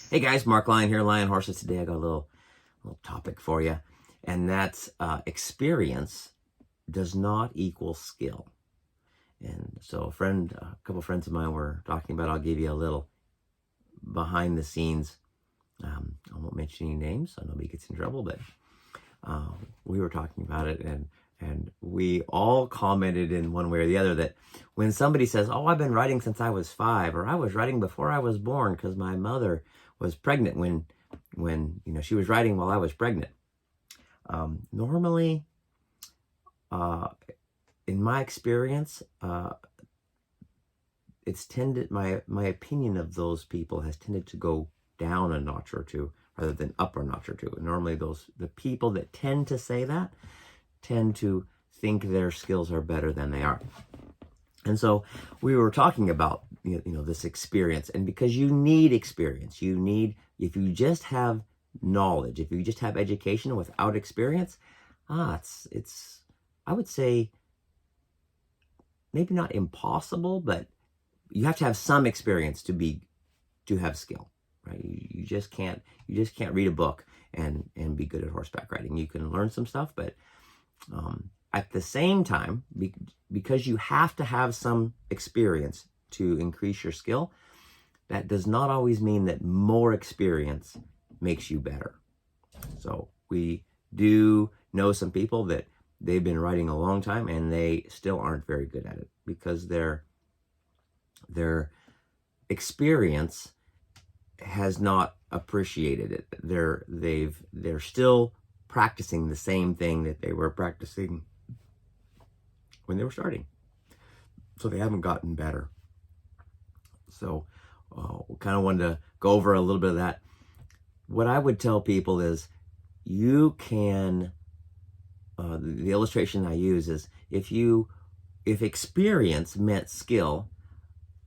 Hey guys, Mark Lyon here, Lion Horses. Today I got a little topic for you, and that's experience does not equal skill. And so a couple friends of mine were talking about, I'll give you a little behind the scenes. I won't mention any names, so nobody gets in trouble, but we were talking about it, and we all commented in one way or the other that when somebody says, oh, I've been riding since I was 5, or I was riding before I was born because my mother was pregnant when she was riding while I was pregnant. Normally, in my experience, it's tended, my opinion of those people has tended to go down a notch or two rather than up a notch or two. And normally the people that tend to say that tend to think their skills are better than they are. And so we were talking about this experience, and because you need experience, if you just have knowledge, if you just have education without experience, it's I would say maybe not impossible, but you have to have some experience to have skill, right? You just can't read a book and be good at horseback riding. You can learn some stuff, but at the same time, because you have to have some experience to increase your skill, that does not always mean that more experience makes you better. So we do know some people that they've been riding a long time and they still aren't very good at it because their experience has not appreciated it. They're still practicing the same thing that they were practicing when they were starting. So they haven't gotten better. So we kind of wanted to go over a little bit of that. What I would tell people is you can, the illustration I use is if experience meant skill,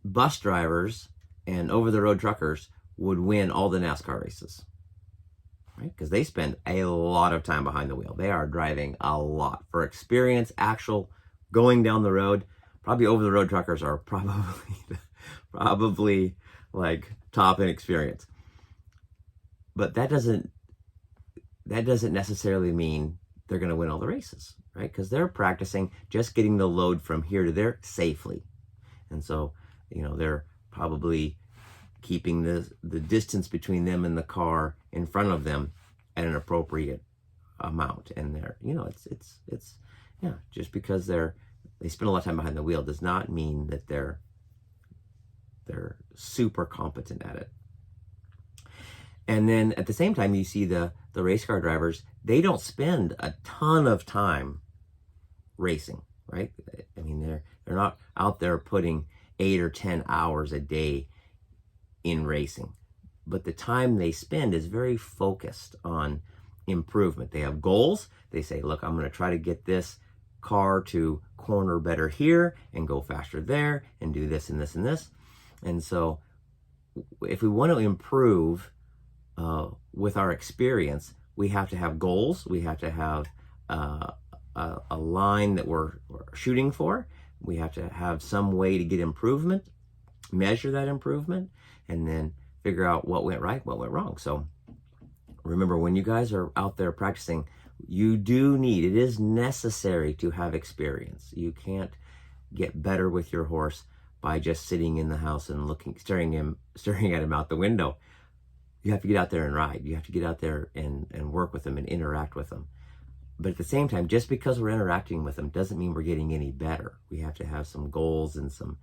bus drivers and over-the-road truckers would win all the NASCAR races. Right? Because they spend a lot of time behind the wheel. They are driving a lot. For experience, actual going down the road, probably over-the-road truckers are probably like top in experience. But that doesn't necessarily mean they're going to win all the races, right? Because they're practicing just getting the load from here to there safely. And so, they're probably keeping the distance between them and the car in front of them at an appropriate amount. And they're, it's just because they spend a lot of time behind the wheel does not mean that they're super competent at it. And then at the same time, you see the race car drivers, they don't spend a ton of time racing, right? I mean, they're not out there putting 8 or 10 hours a day in racing, but the time they spend is very focused on improvement. They have goals. They say, look, I'm going to try to get this car to corner better here and go faster there and do this and this and this. And so if we want to improve with our experience, we have to have goals. We have to have a line that we're shooting for. We have to have some way to get improvement, measure that improvement, and then figure out what went right, what went wrong. So remember, when you guys are out there practicing, it is necessary to have experience. You can't get better with your horse by just sitting in the house and staring at him out the window. You have to get out there and ride. You have to get out there and work with them and interact with them. But at the same time, just because we're interacting with them doesn't mean we're getting any better. We have to have some goals and some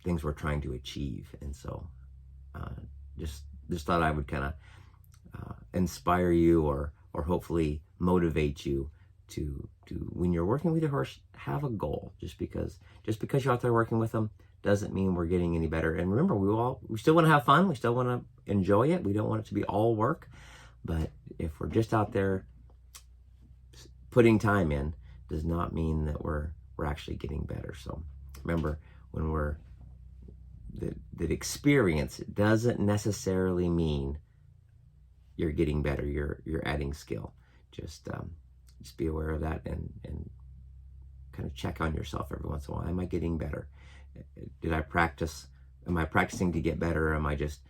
things we're trying to achieve. And so just thought I would kind of inspire you or hopefully motivate you to when you're working with your horse, have a goal. Just because you're out there working with them doesn't mean we're getting any better. And remember, we still want to have fun. We still want to enjoy it. We don't want it to be all work. But if we're just out there putting time in, does not mean that we're actually getting better. So remember, when that experience doesn't necessarily mean you're getting better. You're adding skill. Just be aware of that and kind of check on yourself every once in a while. Am I getting better? Did I practice? Am I practicing to get better, or am I just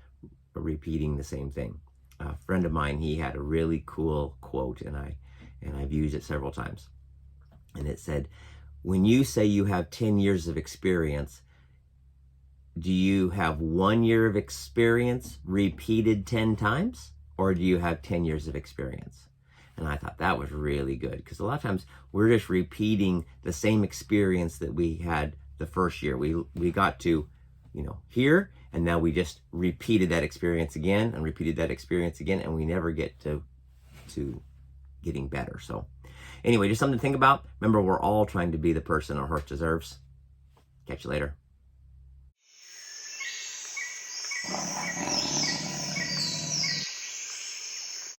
repeating the same thing? A friend of mine, he had a really cool quote, and I've used it several times. And it said, when you say you have 10 years of experience, do you have 1 year of experience repeated 10 times? Or do you have 10 years of experience? And I thought that was really good, because a lot of times we're just repeating the same experience that we had the first year. We got to, here, and now we just repeated that experience again and repeated that experience again, and we never get to getting better. So anyway, just something to think about. Remember, we're all trying to be the person our horse deserves. Catch you later.